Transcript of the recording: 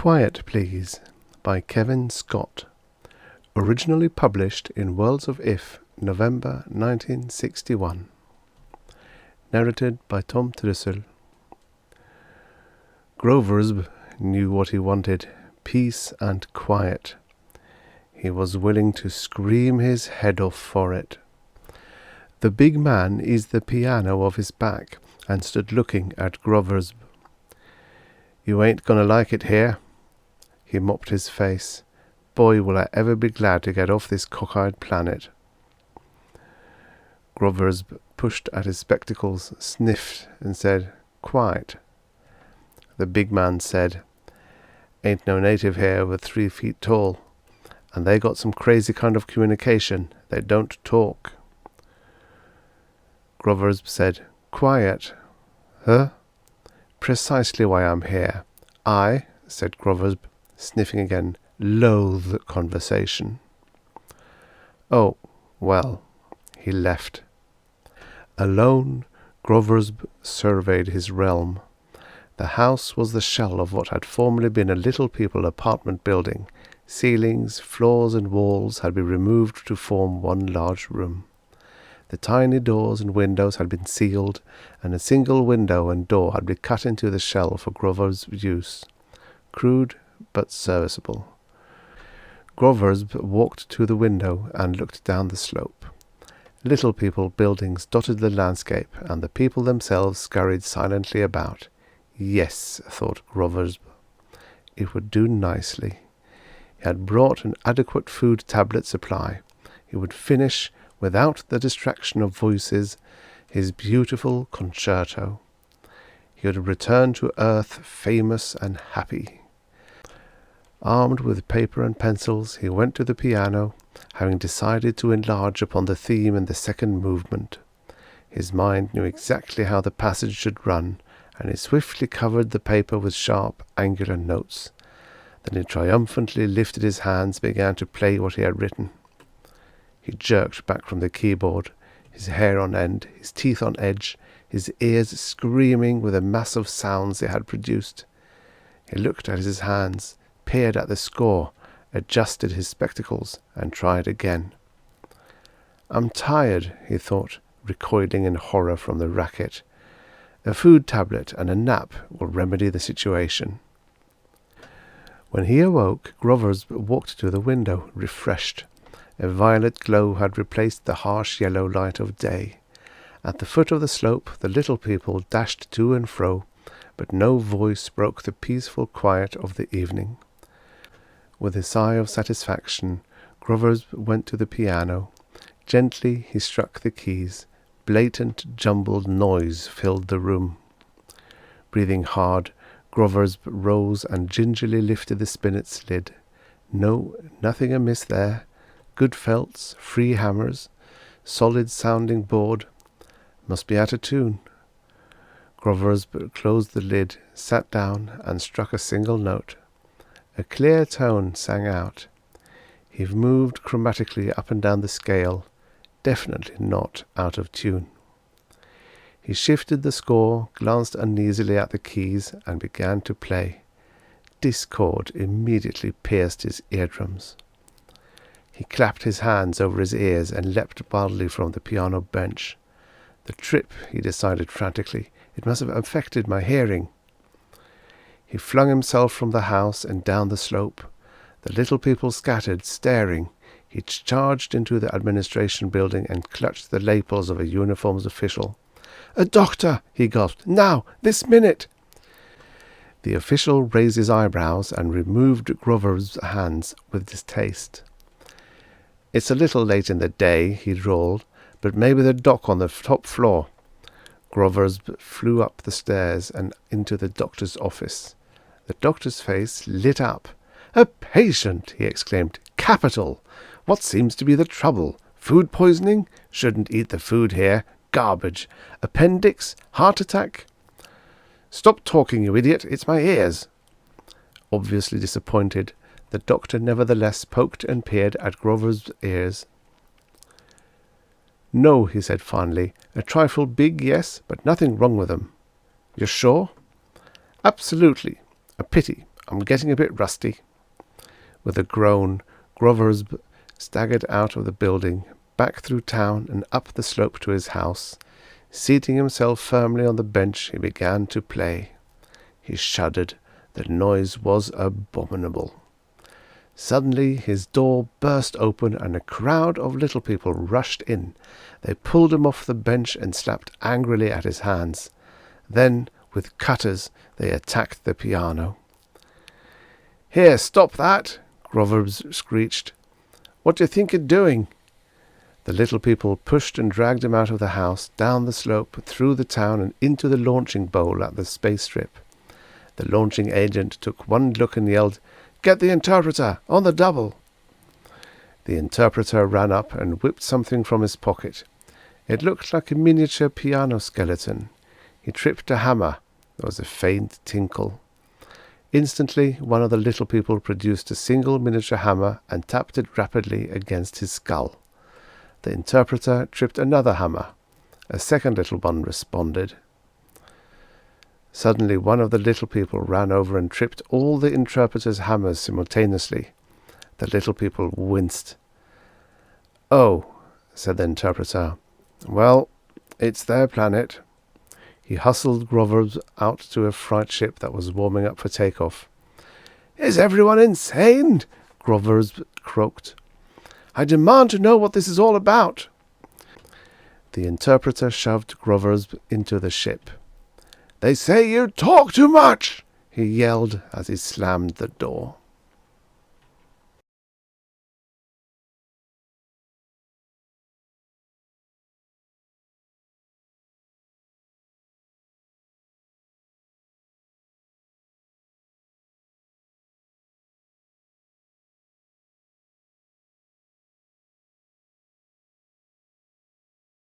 Quiet Please by Kevin Scott. Originally published in Worlds of If, November 1961. Narrated by Tom Trussel. Groversb knew what he wanted, peace and quiet. He was willing to scream his head off for it. The big man eased the piano off his back and stood looking at Groversb. "You ain't gonna like it here." He mopped his face. "Boy, will I ever be glad to get off this cockeyed planet." Groversb pushed at his spectacles, sniffed, and said, "Quiet." The big man said, "Ain't no native here over 3 feet tall, and they got some crazy kind of communication. They don't talk." Groversb said, "Quiet." "Huh?" "Precisely why I'm here. I," said Groversb, sniffing again, "loathe conversation." "Oh, well." He left. Alone, Groversb surveyed his realm. The house was the shell of what had formerly been a little people apartment building. Ceilings, floors and walls had been removed to form one large room. The tiny doors and windows had been sealed, and a single window and door had been cut into the shell for Groversb's use. Crude, but serviceable. Groversb walked to the window and looked down the slope. Little people buildings dotted the landscape, and the people themselves scurried silently about. Yes, thought Groversb, it would do nicely. He had brought an adequate food tablet supply. He would finish, without the distraction of voices, his beautiful concerto. He would return to Earth famous and happy. Armed with paper and pencils, he went to the piano, having decided to enlarge upon the theme in the second movement. His mind knew exactly how the passage should run, and he swiftly covered the paper with sharp, angular notes. Then he triumphantly lifted his hands and began to play what he had written. He jerked back from the keyboard, his hair on end, his teeth on edge, his ears screaming with the mass of sounds they had produced. He looked at his hands, peered at the score, adjusted his spectacles, and tried again. "I'm tired," he thought, recoiling in horror from the racket. "A food tablet and a nap will remedy the situation." When he awoke, Groversb walked to the window, refreshed. A violet glow had replaced the harsh yellow light of day. At the foot of the slope, the little people dashed to and fro, but no voice broke the peaceful quiet of the evening. With a sigh of satisfaction, Groversb went to the piano. Gently he struck the keys. Blatant, jumbled noise filled the room. Breathing hard, Groversb rose and gingerly lifted the spinet's lid. No, nothing amiss there. Good felts, free hammers, solid-sounding board. Must be out of tune. Groversb closed the lid, sat down, and struck a single note. A clear tone sang out. He moved chromatically up and down the scale, definitely not out of tune. He shifted the score, glanced uneasily at the keys, and began to play. Discord immediately pierced his eardrums. He clapped his hands over his ears and leapt wildly from the piano bench. The trip, he decided frantically. It must have affected my hearing. He flung himself from the house and down the slope. The little people scattered, staring. He charged into the administration building and clutched the lapels of a uniformed official. "A doctor!" he gasped. "Now! This minute!" The official raised his eyebrows and removed Groversb's hands with distaste. "It's a little late in the day," he drawled, "but maybe the doc on the top floor." Groversb flew up the stairs and into the doctor's office. The doctor's face lit up. "A patient!" he exclaimed. "Capital! What seems to be the trouble? Food poisoning? Shouldn't eat the food here. Garbage. Appendix? Heart attack?" "Stop talking, you idiot! It's my ears!" Obviously disappointed, the doctor nevertheless poked and peered at Groversb's ears. "No," he said finally. "A trifle big, yes, but nothing wrong with them." "You're sure?" "Absolutely. A pity. I'm getting a bit rusty." With a groan, Groversb staggered out of the building, back through town and up the slope to his house. Seating himself firmly on the bench, he began to play. He shuddered. The noise was abominable. Suddenly his door burst open and a crowd of little people rushed in. They pulled him off the bench and slapped angrily at his hands. Then, with cutters, they attacked the piano. "Here, stop that!" Groversb screeched. "What do you think you're doing?" The little people pushed and dragged him out of the house, down the slope, through the town and into the launching bowl at the space strip. The launching agent took one look and yelled, "Get the interpreter! On the double!" The interpreter ran up and whipped something from his pocket. It looked like a miniature piano skeleton. He tripped a hammer. There was a faint tinkle. Instantly, one of the little people produced a single miniature hammer and tapped it rapidly against his skull. The interpreter tripped another hammer. A second little one responded. Suddenly, one of the little people ran over and tripped all the interpreter's hammers simultaneously. The little people winced. "Oh," said the interpreter. "Well, it's their planet." He hustled Groversb out to a freight ship that was warming up for takeoff. "Is everyone insane?" Groversb croaked. "I demand to know what this is all about." The interpreter shoved Groversb into the ship. "They say you talk too much," he yelled as he slammed the door.